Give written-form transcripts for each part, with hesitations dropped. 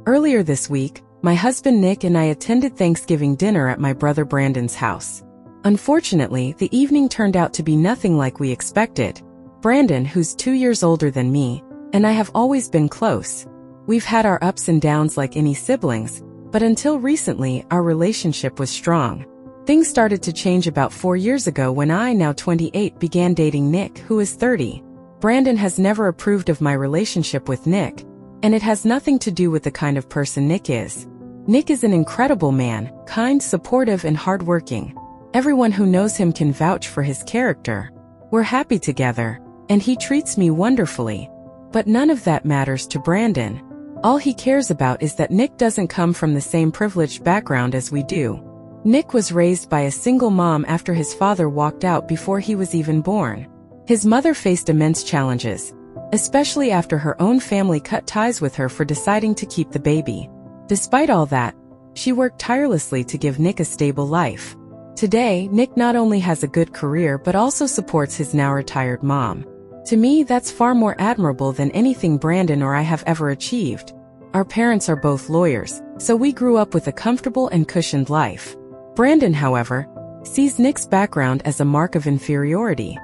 Earlier this week, my husband Nick and I attended Thanksgiving dinner at my brother Brandon's house. Unfortunately, the evening turned out to be nothing like we expected. Brandon, who's 2 years older than me, and I have always been close. We've had our ups and downs like any siblings, but until recently, our relationship was strong. Things started to change about 4 years ago when I, now 28, began dating Nick, who is 30. Brandon has never approved of my relationship with Nick, and it has nothing to do with the kind of person Nick is. Nick is an incredible man, kind, supportive, and hardworking. Everyone who knows him can vouch for his character. We're happy together, and he treats me wonderfully. But none of that matters to Brandon. All he cares about is that Nick doesn't come from the same privileged background as we do. Nick was raised by a single mom after his father walked out before he was even born. His mother faced immense challenges, especially after her own family cut ties with her for deciding to keep the baby. Despite all that, she worked tirelessly to give Nick a stable life. Today, Nick not only has a good career but also supports his now retired mom. To me, that's far more admirable than anything Brandon or I have ever achieved. Our parents are both lawyers, so we grew up with a comfortable and cushioned life. Brandon, however, sees Nick's background as a mark of inferiority.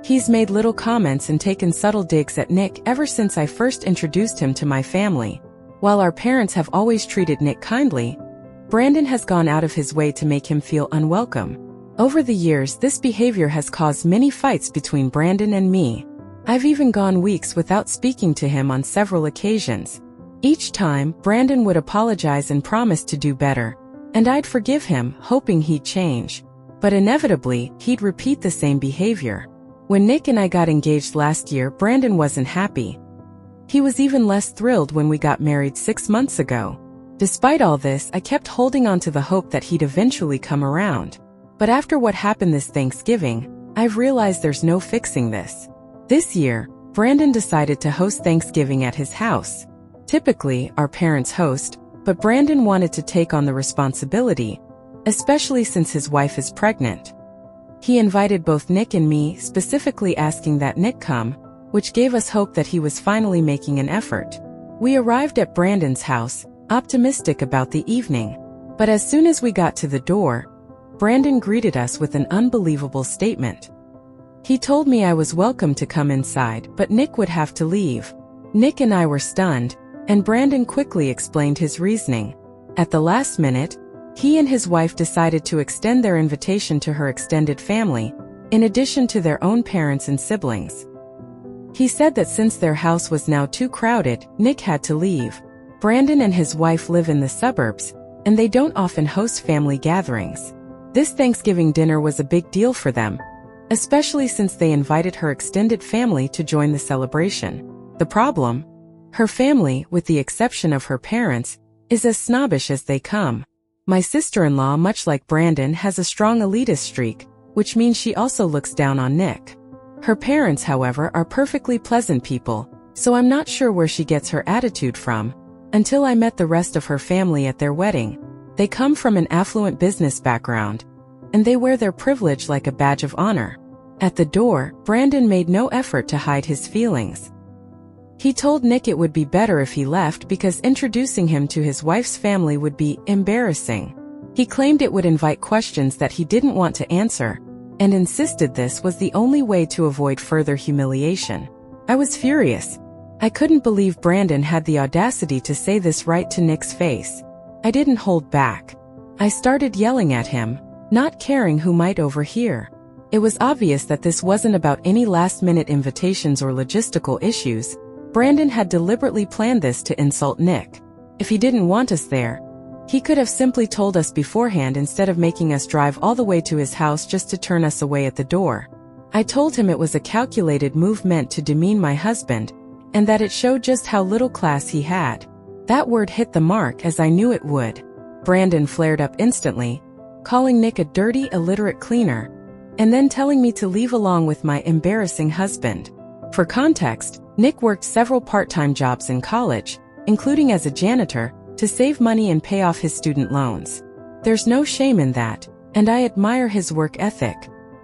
He's made little comments and taken subtle digs at Nick ever since I first introduced him to my family. While our parents have always treated Nick kindly, Brandon has gone out of his way to make him feel unwelcome. Over the years, this behavior has caused many fights between Brandon and me. I've even gone weeks without speaking to him on several occasions. Each time, Brandon would apologize and promise to do better, and I'd forgive him, hoping he'd change. But inevitably, he'd repeat the same behavior. When Nick and I got engaged last year, Brandon wasn't happy. He was even less thrilled when we got married 6 months ago. Despite all this, I kept holding on to the hope that he'd eventually come around. But after what happened this Thanksgiving, I've realized there's no fixing this. This year, Brandon decided to host Thanksgiving at his house. Typically, our parents host, but Brandon wanted to take on the responsibility, especially since his wife is pregnant. He invited both Nick and me, specifically asking that Nick come, which gave us hope that he was finally making an effort. We arrived at Brandon's house, optimistic about the evening. But as soon as we got to the door, Brandon greeted us with an unbelievable statement. He told me I was welcome to come inside, but Nick would have to leave. Nick and I were stunned, and Brandon quickly explained his reasoning. At the last minute, he and his wife decided to extend their invitation to her extended family, in addition to their own parents and siblings. He said that since their house was now too crowded, Nick had to leave. Brandon and his wife live in the suburbs, and they don't often host family gatherings. This Thanksgiving dinner was a big deal for them, especially since they invited her extended family to join the celebration. The problem? Her family, with the exception of her parents, is as snobbish as they come. My sister-in-law, much like Brandon, has a strong elitist streak, which means she also looks down on Nick. Her parents, however, are perfectly pleasant people, so I'm not sure where she gets her attitude from. Until I met the rest of her family at their wedding. They come from an affluent business background, and they wear their privilege like a badge of honor. At the door, Brandon made no effort to hide his feelings. He told Nick it would be better if he left because introducing him to his wife's family would be embarrassing. He claimed it would invite questions that he didn't want to answer, and insisted this was the only way to avoid further humiliation. I was furious. I couldn't believe Brandon had the audacity to say this right to Nick's face. I didn't hold back. I started yelling at him, not caring who might overhear. It was obvious that this wasn't about any last-minute invitations or logistical issues. Brandon had deliberately planned this to insult Nick. If he didn't want us there, he could have simply told us beforehand instead of making us drive all the way to his house just to turn us away at the door. I told him it was a calculated move meant to demean my husband, and that it showed just how little class he had. That word hit the mark as I knew it would. Brandon flared up instantly, calling Nick a dirty, illiterate cleaner, and then telling me to leave along with my embarrassing husband. For context, Nick worked several part-time jobs in college, including as a janitor, to save money and pay off his student loans. There's no shame in that, and I admire his work ethic.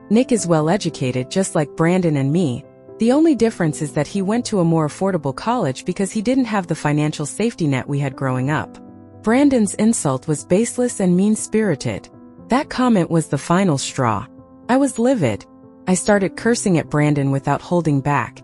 Nick is well educated just like Brandon and me, The only difference is that he went to a more affordable college because he didn't have the financial safety net we had growing up. Brandon's insult was baseless and mean-spirited. That comment was the final straw. I was livid. I started cursing at Brandon without holding back.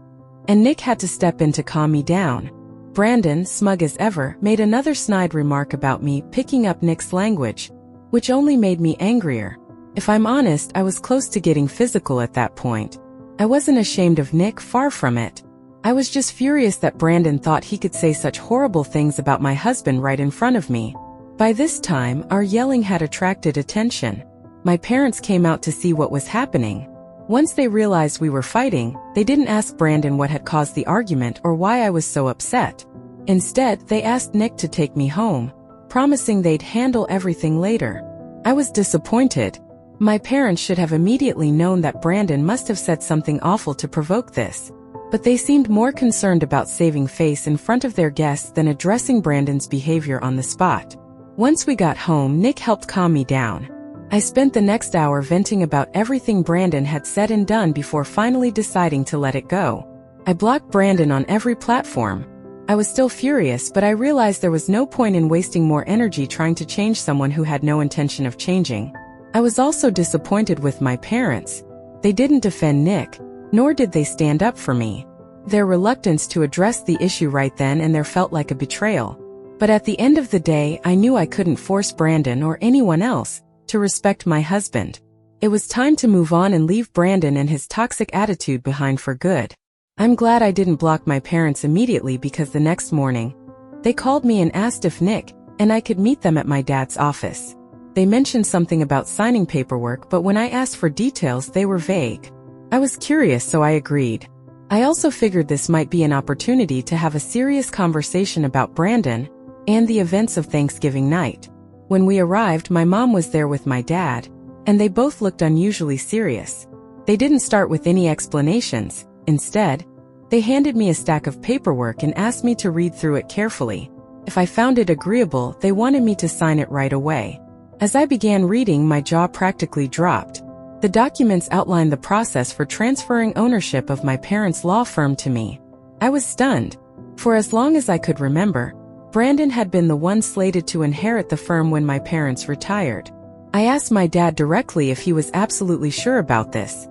And Nick had to step in to calm me down. Brandon, smug as ever, made another snide remark about me picking up Nick's language, which only made me angrier. If I'm honest, I was close to getting physical at that point. I wasn't ashamed of Nick, far from it. I was just furious that Brandon thought he could say such horrible things about my husband right in front of me. By this time, our yelling had attracted attention. My parents came out to see what was happening. Once they realized we were fighting, they didn't ask Brandon what had caused the argument or why I was so upset. Instead, they asked Nick to take me home, promising they'd handle everything later. I was disappointed. My parents should have immediately known that Brandon must have said something awful to provoke this. But they seemed more concerned about saving face in front of their guests than addressing Brandon's behavior on the spot. Once we got home, Nick helped calm me down. I spent the next hour venting about everything Brandon had said and done before finally deciding to let it go. I blocked Brandon on every platform. I was still furious, but I realized there was no point in wasting more energy trying to change someone who had no intention of changing. I was also disappointed with my parents. They didn't defend Nick, nor did they stand up for me. Their reluctance to address the issue right then and there felt like a betrayal. But at the end of the day, I knew I couldn't force Brandon or anyone else to respect my husband. It was time to move on and leave Brandon and his toxic attitude behind for good. I'm glad I didn't block my parents immediately because the next morning, they called me and asked if Nick and I could meet them at my dad's office. They mentioned something about signing paperwork, but when I asked for details, they were vague. I was curious, so I agreed. I also figured this might be an opportunity to have a serious conversation about Brandon and the events of Thanksgiving night. When we arrived, my mom was there with my dad, and they both looked unusually serious. They didn't start with any explanations. Instead, they handed me a stack of paperwork and asked me to read through it carefully. If I found it agreeable, they wanted me to sign it right away. As I began reading, my jaw practically dropped. The documents outlined the process for transferring ownership of my parents' law firm to me. I was stunned. For as long as I could remember, Brandon had been the one slated to inherit the firm when my parents retired. I asked my dad directly if he was absolutely sure about this.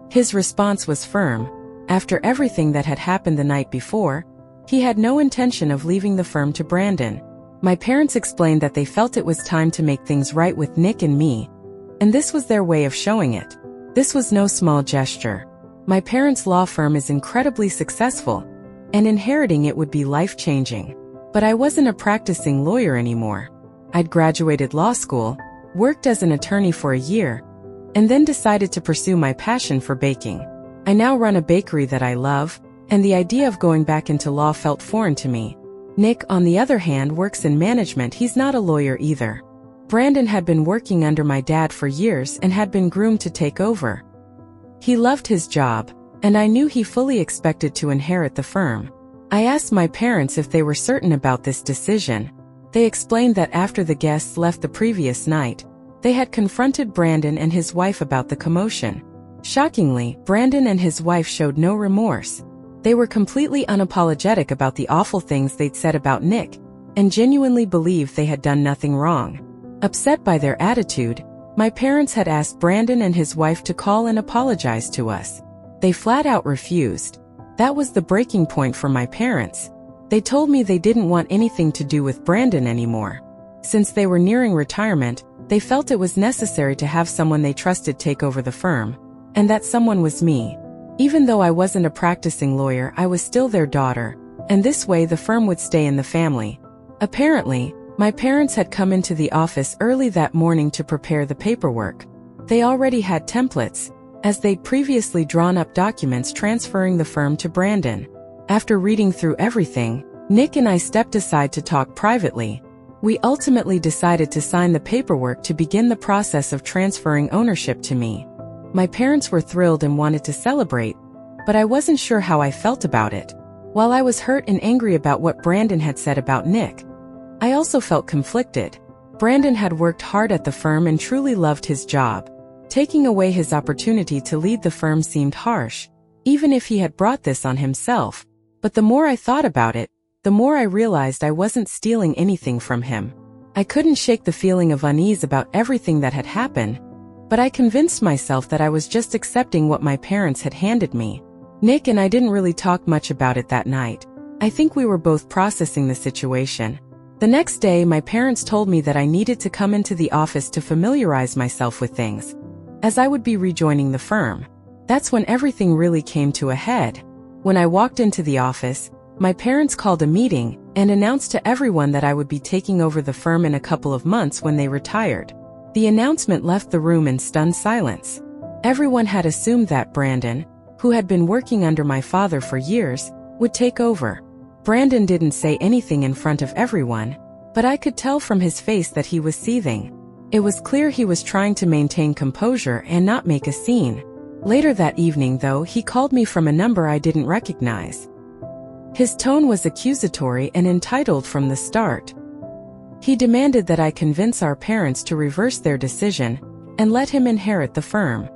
His response was firm. After everything that had happened the night before, he had no intention of leaving the firm to Brandon. My parents explained that they felt it was time to make things right with Nick and me, and this was their way of showing it. This was no small gesture. My parents' law firm is incredibly successful, and inheriting it would be life-changing. But I wasn't a practicing lawyer anymore. I'd graduated law school, worked as an attorney for a year, and then decided to pursue my passion for baking. I now run a bakery that I love, and the idea of going back into law felt foreign to me. Nick, on the other hand, works in management. He's not a lawyer either. Brandon had been working under my dad for years and had been groomed to take over. He loved his job, and I knew he fully expected to inherit the firm. I asked my parents if they were certain about this decision. They explained that after the guests left the previous night, they had confronted Brandon and his wife about the commotion. Shockingly, Brandon and his wife showed no remorse. They were completely unapologetic about the awful things they'd said about Nick, and genuinely believed they had done nothing wrong. Upset by their attitude, my parents had asked Brandon and his wife to call and apologize to us. They flat out refused. That was the breaking point for my parents. They told me they didn't want anything to do with Brandon anymore. Since they were nearing retirement, they felt it was necessary to have someone they trusted take over the firm, and that someone was me. Even though I wasn't a practicing lawyer, I was still their daughter, and this way the firm would stay in the family. Apparently, my parents had come into the office early that morning to prepare the paperwork. They already had templates, as they'd previously drawn up documents transferring the firm to Brandon. After reading through everything, Nick and I stepped aside to talk privately. We ultimately decided to sign the paperwork to begin the process of transferring ownership to me. My parents were thrilled and wanted to celebrate, but I wasn't sure how I felt about it. While I was hurt and angry about what Brandon had said about Nick, I also felt conflicted. Brandon had worked hard at the firm and truly loved his job. Taking away his opportunity to lead the firm seemed harsh. even if he had brought this on himself. But the more I thought about it, the more I realized I wasn't stealing anything from him. I couldn't shake the feeling of unease about everything that had happened, but I convinced myself that I was just accepting what my parents had handed me. Nick and I didn't really talk much about it that night. I think we were both processing the situation. The next day, my parents told me that I needed to come into the office to familiarize myself with things, as I would be rejoining the firm. That's when everything really came to a head. When I walked into the office, my parents called a meeting and announced to everyone that I would be taking over the firm in a couple of months when they retired. The announcement left the room in stunned silence. Everyone had assumed that Brandon, who had been working under my father for years, would take over. Brandon didn't say anything in front of everyone, but I could tell from his face that he was seething. It was clear he was trying to maintain composure and not make a scene. Later that evening, though, he called me from a number I didn't recognize. His tone was accusatory and entitled from the start. He demanded that I convince our parents to reverse their decision and let him inherit the firm.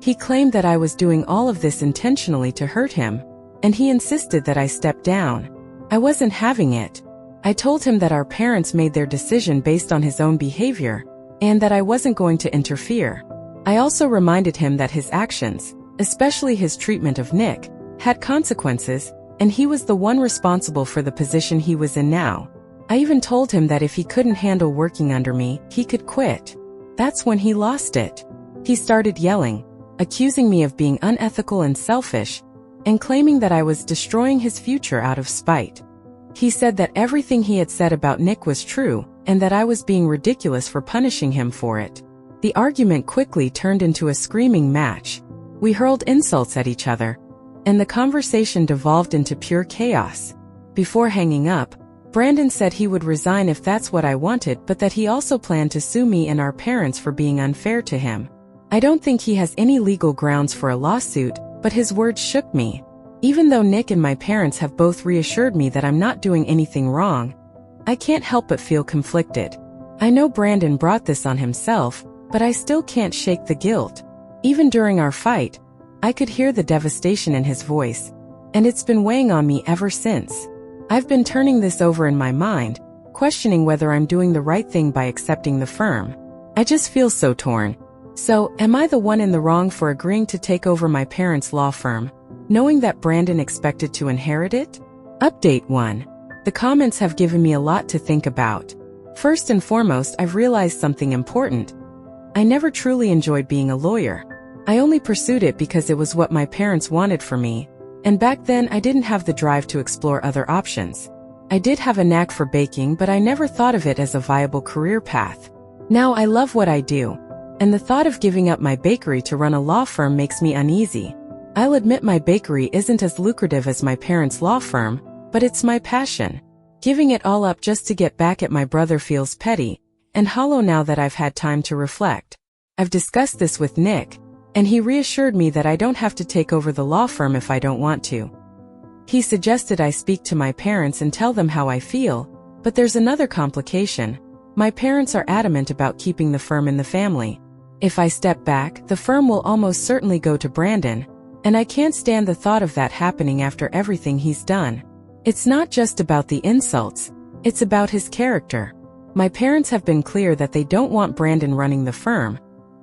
He claimed that I was doing all of this intentionally to hurt him, and he insisted that I step down. I wasn't having it. I told him that our parents made their decision based on his own behavior, and that I wasn't going to interfere. I also reminded him that his actions, especially his treatment of Nick, had consequences, and he was the one responsible for the position he was in now. I even told him that if he couldn't handle working under me, he could quit. That's when he lost it. He started yelling, accusing me of being unethical and selfish, and claiming that I was destroying his future out of spite. He said that everything he had said about Nick was true, and that I was being ridiculous for punishing him for it. The argument quickly turned into a screaming match. We hurled insults at each other, and the conversation devolved into pure chaos. Before hanging up, Brandon said he would resign if that's what I wanted, but that he also planned to sue me and our parents for being unfair to him. I don't think he has any legal grounds for a lawsuit, but his words shook me. Even though Nick and my parents have both reassured me that I'm not doing anything wrong, I can't help but feel conflicted. I know Brandon brought this on himself, but I still can't shake the guilt. Even during our fight, I could hear the devastation in his voice, and it's been weighing on me ever since. I've been turning this over in my mind, questioning whether I'm doing the right thing by accepting the firm. I just feel so torn. So, am I the one in the wrong for agreeing to take over my parents' law firm, knowing that Brandon expected to inherit it? Update 1. The comments have given me a lot to think about. First and foremost, I've realized something important. I never truly enjoyed being a lawyer. I only pursued it because it was what my parents wanted for me, and back then I didn't have the drive to explore other options. I did have a knack for baking, but I never thought of it as a viable career path. Now I love what I do, and the thought of giving up my bakery to run a law firm makes me uneasy. I'll admit my bakery isn't as lucrative as my parents' law firm, but it's my passion. Giving it all up just to get back at my brother feels petty and hollow now that I've had time to reflect. I've discussed this with Nick, and he reassured me that I don't have to take over the law firm if I don't want to. He suggested I speak to my parents and tell them how I feel, but there's another complication. My parents are adamant about keeping the firm in the family. If I step back, the firm will almost certainly go to Brandon, and I can't stand the thought of that happening after everything he's done. It's not just about the insults, it's about his character. My parents have been clear that they don't want Brandon running the firm,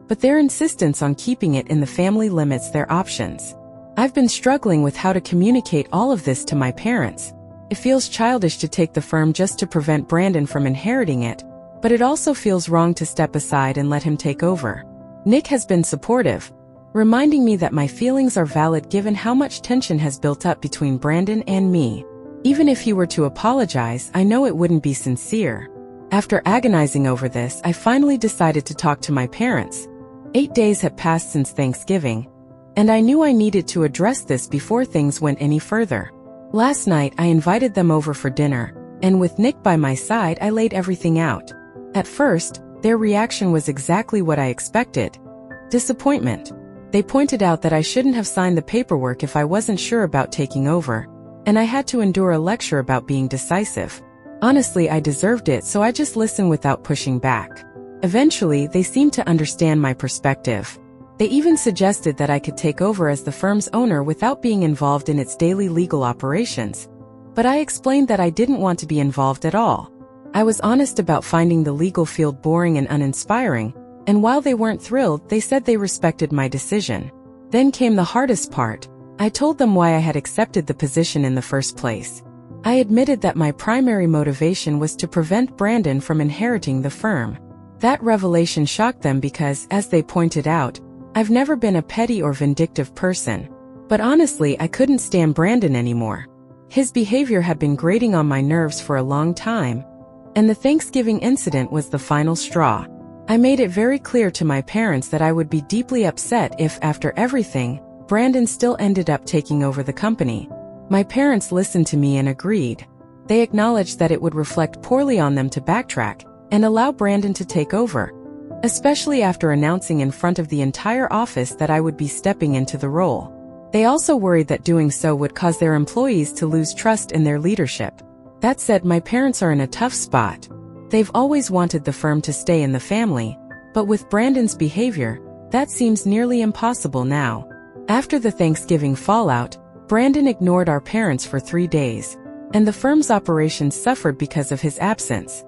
but their insistence on keeping it in the family limits their options. I've been struggling with how to communicate all of this to my parents. It feels childish to take the firm just to prevent Brandon from inheriting it, but it also feels wrong to step aside and let him take over. Nick has been supportive, reminding me that my feelings are valid given how much tension has built up between Brandon and me. Even if he were to apologize, I know it wouldn't be sincere. After agonizing over this, I finally decided to talk to my parents. 8 days had passed since Thanksgiving, and I knew I needed to address this before things went any further. Last night, I invited them over for dinner, and with Nick by my side, I laid everything out. At first, their reaction was exactly what I expected: disappointment. They pointed out that I shouldn't have signed the paperwork if I wasn't sure about taking over, and I had to endure a lecture about being decisive. Honestly, I deserved it, so I just listened without pushing back. Eventually, they seemed to understand my perspective. They even suggested that I could take over as the firm's owner without being involved in its daily legal operations. But I explained that I didn't want to be involved at all. I was honest about finding the legal field boring and uninspiring, and while they weren't thrilled, they said they respected my decision. Then came the hardest part. I told them why I had accepted the position in the first place. I admitted that my primary motivation was to prevent Brandon from inheriting the firm. That revelation shocked them because, as they pointed out, I've never been a petty or vindictive person. But honestly, I couldn't stand Brandon anymore. His behavior had been grating on my nerves for a long time, and the Thanksgiving incident was the final straw. I made it very clear to my parents that I would be deeply upset if, after everything, Brandon still ended up taking over the company. My parents listened to me and agreed. They acknowledged that it would reflect poorly on them to backtrack and allow Brandon to take over, especially after announcing in front of the entire office that I would be stepping into the role. They also worried that doing so would cause their employees to lose trust in their leadership. That said, my parents are in a tough spot. They've always wanted the firm to stay in the family, but with Brandon's behavior, that seems nearly impossible now. After the Thanksgiving fallout, Brandon ignored our parents for 3 days, and the firm's operations suffered because of his absence.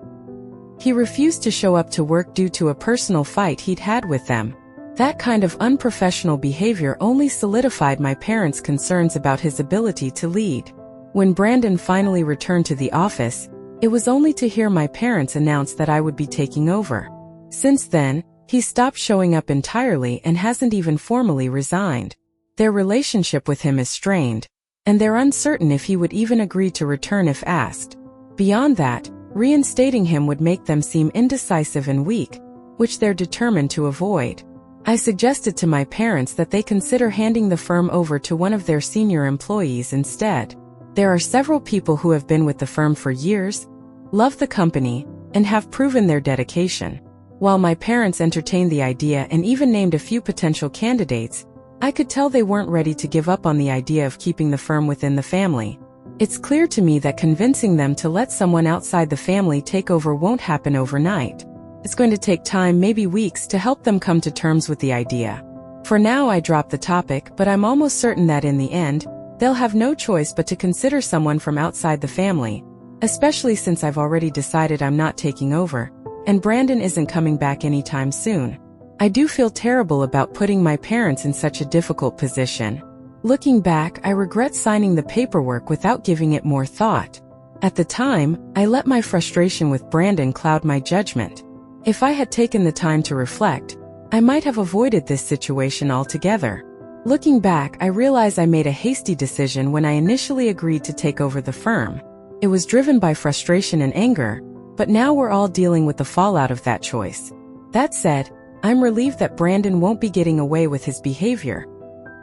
He refused to show up to work due to a personal fight he'd had with them. That kind of unprofessional behavior only solidified my parents' concerns about his ability to lead. When Brandon finally returned to the office, it was only to hear my parents announce that I would be taking over. Since then, he stopped showing up entirely and hasn't even formally resigned. Their relationship with him is strained, and they're uncertain if he would even agree to return if asked. Beyond that, reinstating him would make them seem indecisive and weak, which they're determined to avoid. I suggested to my parents that they consider handing the firm over to one of their senior employees instead. There are several people who have been with the firm for years, love the company, and have proven their dedication. While my parents entertained the idea and even named a few potential candidates, I could tell they weren't ready to give up on the idea of keeping the firm within the family. It's clear to me that convincing them to let someone outside the family take over won't happen overnight. It's going to take time, maybe weeks, to help them come to terms with the idea. For now, I dropped the topic, but I'm almost certain that in the end, they'll have no choice but to consider someone from outside the family, especially since I've already decided I'm not taking over, and Brandon isn't coming back anytime soon. I do feel terrible about putting my parents in such a difficult position. Looking back, I regret signing the paperwork without giving it more thought. At the time, I let my frustration with Brandon cloud my judgment. If I had taken the time to reflect, I might have avoided this situation altogether. Looking back, I realize I made a hasty decision when I initially agreed to take over the firm. It was driven by frustration and anger, but now we're all dealing with the fallout of that choice. That said, I'm relieved that Brandon won't be getting away with his behavior.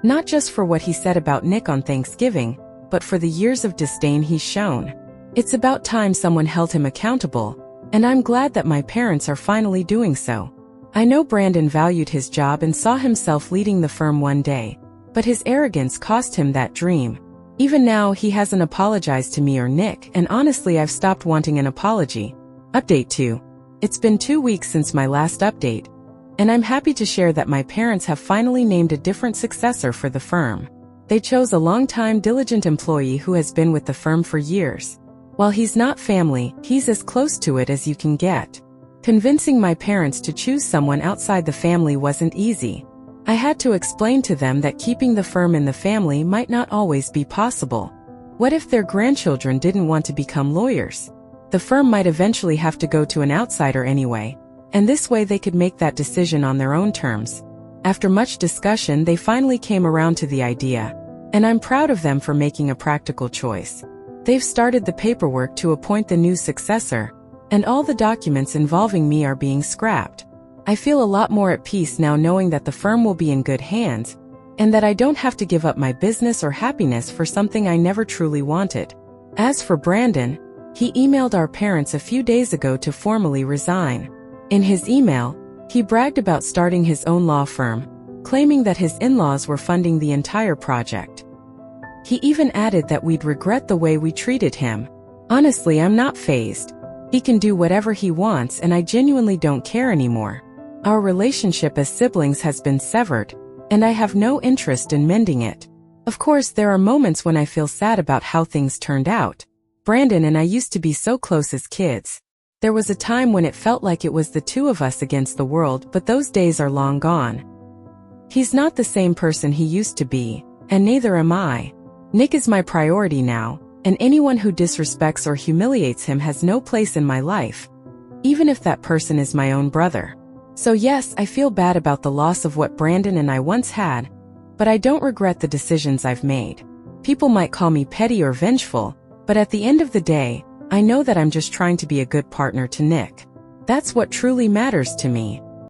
Not just for what he said about Nick on Thanksgiving, but for the years of disdain he's shown. It's about time someone held him accountable, and I'm glad that my parents are finally doing so. I know Brandon valued his job and saw himself leading the firm one day, but his arrogance cost him that dream. Even now, he hasn't apologized to me or Nick, and honestly, I've stopped wanting an apology. Update 2. It's been 2 weeks since my last update, and I'm happy to share that my parents have finally named a different successor for the firm. They chose a long-time diligent employee who has been with the firm for years. While he's not family, he's as close to it as you can get. Convincing my parents to choose someone outside the family wasn't easy. I had to explain to them that keeping the firm in the family might not always be possible. What if their grandchildren didn't want to become lawyers? The firm might eventually have to go to an outsider anyway, and this way they could make that decision on their own terms. After much discussion, they finally came around to the idea, and I'm proud of them for making a practical choice. They've started the paperwork to appoint the new successor, and all the documents involving me are being scrapped. I feel a lot more at peace now knowing that the firm will be in good hands, and that I don't have to give up my business or happiness for something I never truly wanted. As for Brandon, he emailed our parents a few days ago to formally resign. In his email, he bragged about starting his own law firm, claiming that his in-laws were funding the entire project. He even added that we'd regret the way we treated him. Honestly, I'm not fazed. He can do whatever he wants, and I genuinely don't care anymore. Our relationship as siblings has been severed, and I have no interest in mending it. Of course, there are moments when I feel sad about how things turned out. Brandon and I used to be so close as kids. There was a time when it felt like it was the two of us against the world, but those days are long gone. He's not the same person he used to be, and neither am I. Nick is my priority now, and anyone who disrespects or humiliates him has no place in my life, even if that person is my own brother. So yes, I feel bad about the loss of what Brandon and I once had, but I don't regret the decisions I've made. People might call me petty or vengeful, but at the end of the day, I know that I'm just trying to be a good partner to Nick. That's what truly matters to me.